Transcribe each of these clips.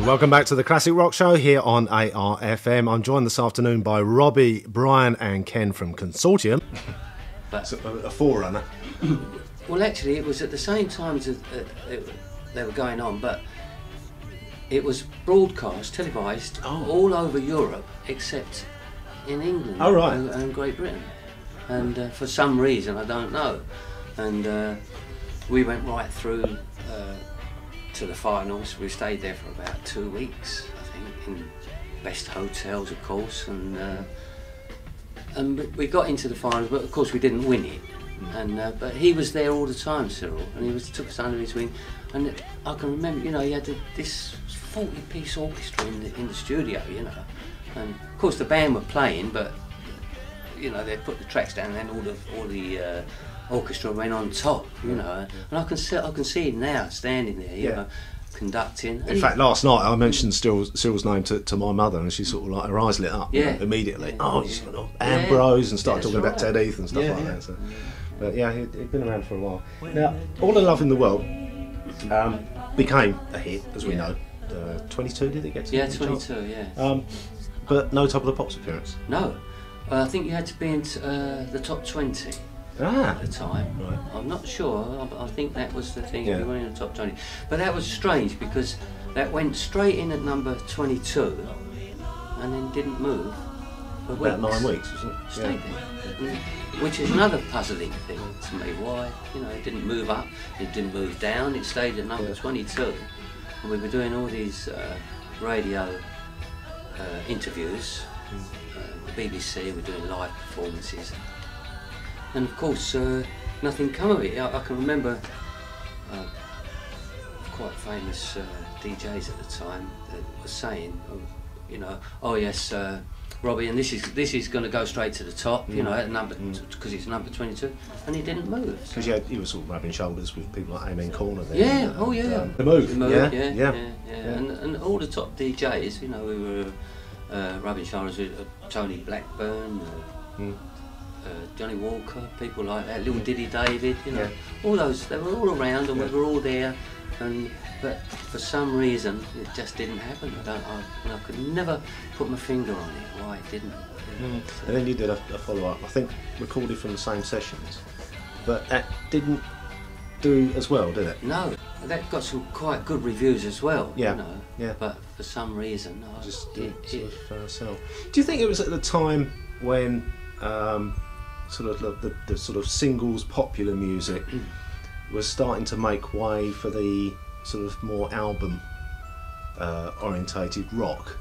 Welcome back to the Classic Rock Show here on ARfm. I'm joined this afternoon by Robbie, Brian and Ken from Consortium. That's a forerunner. Well, actually, it was at the same time as they were going on, but it was broadcast, televised, all over Europe, except in England and Great Britain. And for some reason, I don't know. And we went right through to the finals. We stayed there for about 2 weeks, I think, in best hotels, of course. And we got into the finals, but of course we didn't win it. And but he was there all the time, Cyril, and he took us under his wing. And I can remember, you know, he had this 40-piece orchestra in the studio, you know. And of course the band were playing, but you know, they put the tracks down, and then all the orchestra went on top, you know. And I can see it now, standing there, you know, conducting. In fact, last night I mentioned Cyril's name to my mother, and she sort of like her eyes lit up, you know, immediately. Yeah. Oh, he's Ambrose, and started talking about Ted Heath and stuff like that. So. But yeah, he'd been around for a while. Now, All the Love in the World became a hit, as we know. 22, did it get to? Yeah, 22, yeah. But no Top of the Pops appearance. No, I think you had to be in the top 20 at the time. Right. I'm not sure. I think that was the thing. You were in the top 20, but that was strange because that went straight in at number 22, and then didn't move for about 9 weeks, wasn't it? Stayed there. Which is another puzzling thing to me. Why, you know, it didn't move up, it didn't move down, it stayed at number 22. And we were doing all these radio interviews, the BBC, we're doing live performances. And of course, nothing come of it. I can remember quite famous DJs at the time that were saying, you know, oh yes, Robbie, and this is going to go straight to the top, you know, at number, because it's number 22, and he didn't move. Because he was sort of rubbing shoulders with people like Amen Corner there. Yeah, The Move. Yeah. And all the top DJs, you know, we were rubbing shoulders with Tony Blackburn, Johnny Walker, people like that, Little Diddy David, you know, all those, they were all around, and we were all there. But for some reason it just didn't happen. I could never put my finger on it why it didn't. And then you did a follow-up, I think recorded from the same sessions, but that didn't do as well, did it? No, that got some quite good reviews as well. Yeah. You know, yeah. But for some reason, just didn't sort of sell. Do you think it was at the time when sort of the sort of singles popular music was starting to make way for the sort of more album orientated rock?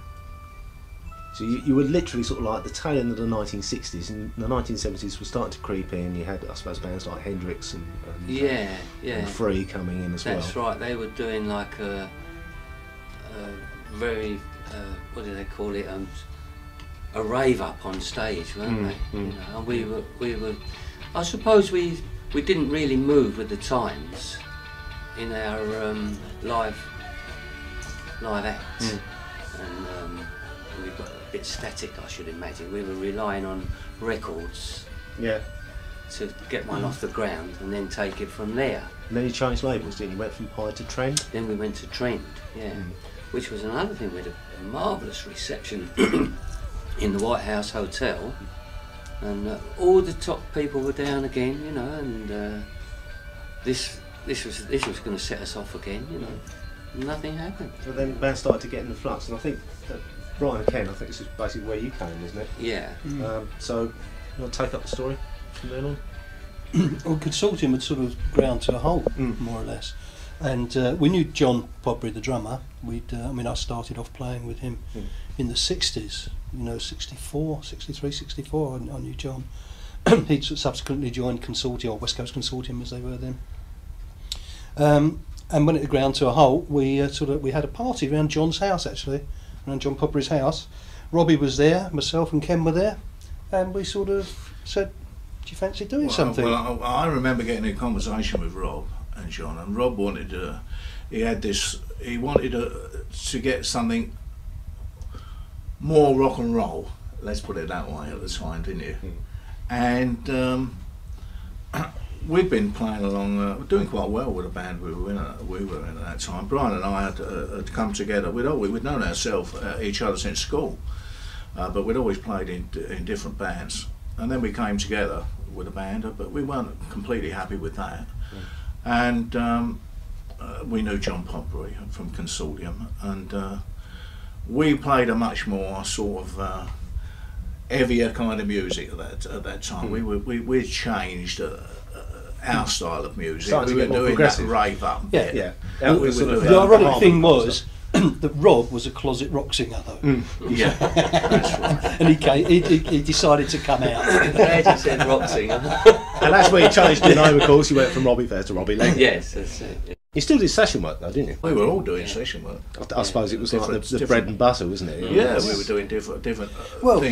So you were literally sort of like the tail end of the 1960s, and the 1970s were starting to creep in. You had, I suppose, bands like Hendrix and Free coming in as well. That's right, they were doing like a very, what do they call it, a rave up on stage, weren't they? You know, and we were, I suppose we didn't really move with the times in our live acts, and we got a bit static, I should imagine. We were relying on records to get one off the ground and then take it from there. And then you changed labels, didn't you? Went from Pie to Trend? Then we went to Trend, which was another thing. We had a marvellous reception in the White House Hotel. And all the top people were down again, you know, and this was going to set us off again, you know. Nothing happened. So then the band started to get in the flux, and I think Brian and Ken, I think this is basically where you came, isn't it? Yeah. So you want to take up the story from then on? Well, Consortium had sort of ground to a halt, more or less, and we knew John Podbury, the drummer. I started off playing with him in the 60s. You know, 64, 63, 64, I knew John. He'd subsequently joined Consortium, or West Coast Consortium as they were then. And when it ground to a halt, we had a party around John's house, actually, around John Podbury's house. Robbie was there, myself and Ken were there, and we sort of said, do you fancy doing something? Well, I remember getting in a conversation with Rob and John, and Rob wanted he wanted to get something more rock and roll, let's put it that way, at the time, didn't you? And we'd been playing along, doing quite well with the band we were in at that time. Brian and I had come together. We'd known ourselves, each other since school, but we'd always played in different bands. And then we came together with a band, but we weren't completely happy with that. And we knew John Podbury from Consortium, and we played a much more sort of heavier kind of music at that time. We changed our style of music. We were doing that rave up. Yeah. The ironic thing was that Rob was a closet rock singer, though. Yeah, that's right. And he decided to come out. Glad you said rock singer. And that's where you changed your name, of course. You went from Robbie Fair to Robbie Lang. Yes, that's it. You still did session work though, didn't you? We were all doing session work. I suppose it was like the bread and butter, wasn't it? Yeah, we were doing different things. Well,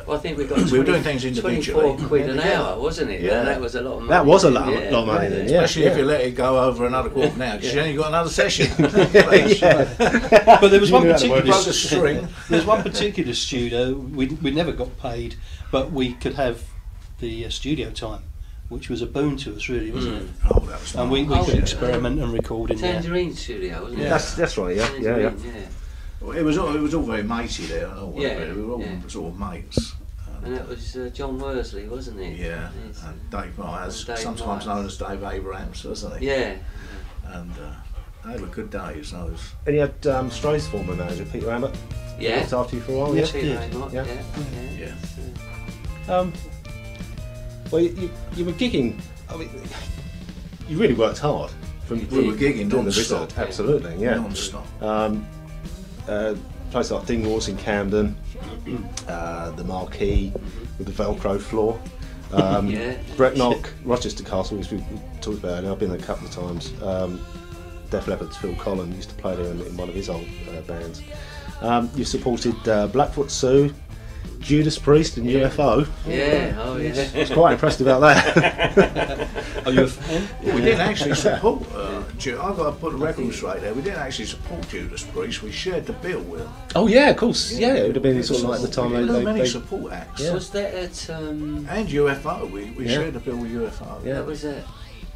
I think we got we were doing things individually. 24 quid an hour, wasn't it? Yeah. That was a lot of money. That was a lot of money then, yeah. Especially if you let it go over another quarter now, because you only got another session. But there was one particular broke a string. There's one particular studio we never got paid, but we could have the studio time, which was a boon to us, really, wasn't it? Oh, that was And we could experiment and record in there. Tangerine Studio, wasn't it? That's right. Yeah. Tangerine, Well, it was all very matey there and all. Yeah, We were all sort of mates. And that was John Worsley, wasn't it? Yeah, Yes. and Dave Myers, Dave sometimes Myers. known as Dave Abrams, wasn't he? Yeah. And they were good days, those. And you had Strays former manager Peter Ammett. Yeah. Looked after you for a while. Yes, Yeah. he Peter did. Amott, Yeah. yeah. Well, you were gigging. I mean, you really worked hard. We were gigging doing the non-stop. research. Absolutely, yeah. Non-stop. Places like Dingwalls in Camden, the Marquee with the Velcro floor, Brecknock, Rochester Castle, which we talked about, and I've been there a couple of times. Def Leppard's Phil Collins used to play there in one of his old bands. You supported Blackfoot Sue, Judas Priest and UFO. Yeah, oh yeah. I was quite impressed about that. Are you a fan? We didn't actually support. I've got to put the record straight there. We didn't actually support Judas Priest. We shared the bill with them. Oh yeah, of course. Yeah, it would have been sort of like the time There were many they support acts. Yeah. Was that at And UFO. We shared the bill with UFO. Yeah. that was at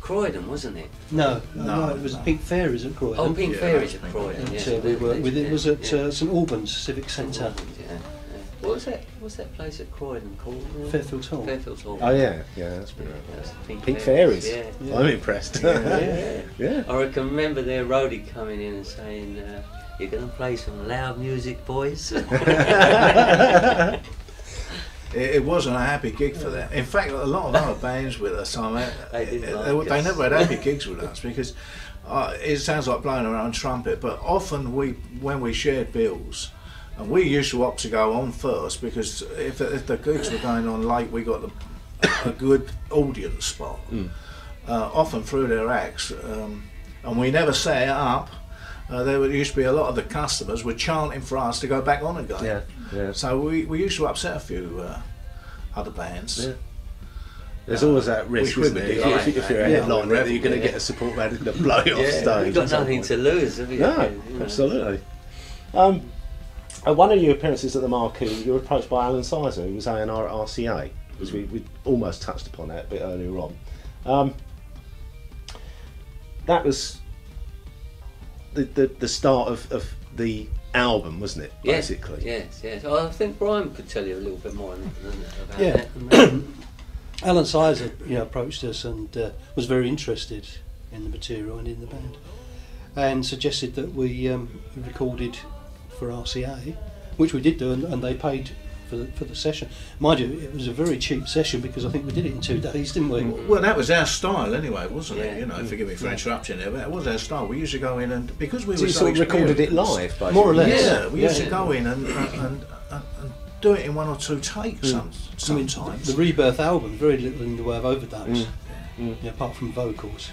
Croydon, wasn't it? No, No, it was no. Pink Fairies at Croydon. Oh, Pink Yeah, Fairies that's at Pink Croydon. And, Yeah. it was at Yeah. St Albans Civic Centre, Yeah. What was that? What's that place at Croydon called? Fairfield Hall. Fairfield Hall. Oh yeah, that's been That's Pink Fairies. Yeah. Yeah. I'm impressed. Yeah. Yeah. I can remember their roadie coming in and saying, "You're going to play some loud music, boys." It wasn't a happy gig for them. In fact, a lot of other bands with us, they never had happy gigs with us because it sounds like blowing our own trumpet. But often when we shared bills, and we used to opt to go on first because if the gigs were going on late, we got a good audience spot. Often through their acts, and we never set it up. There used to be a lot of the customers were chanting for us to go back on again. Yeah. Yeah. So we used to upset a few other bands. Yeah. There's always that risk, we isn't there? could If you're a Yeah. headliner, that you're going to get a support band that's going to blow you off Yeah, stage. you've got at some nothing point. to lose, have you? No, You know. absolutely. At one of your appearances at the Marquee, you were approached by Alan Sizer, who was A&R at RCA, because we almost touched upon that a bit earlier on. That was the start of the album, wasn't it? Yes, Basically. Yes. I think Brian could tell you a little bit more about Yeah. that. Alan Sizer, approached us and was very interested in the material and in the band, and suggested that we recorded for RCA, which we did do, and they paid for the session. Mind you, it was a very cheap session because I think we did it in 2 days, didn't we? Well, that was our style anyway, wasn't it? Yeah. Forgive me for interrupting there, but that was our style. We used to go in and because we So were you so sort of recorded it experienced- live, basically? More or less. Yeah, we used Yeah. to go in and do it in 1 or 2 takes sometimes. The Rebirth album, very little in the way of overdubs, apart from vocals.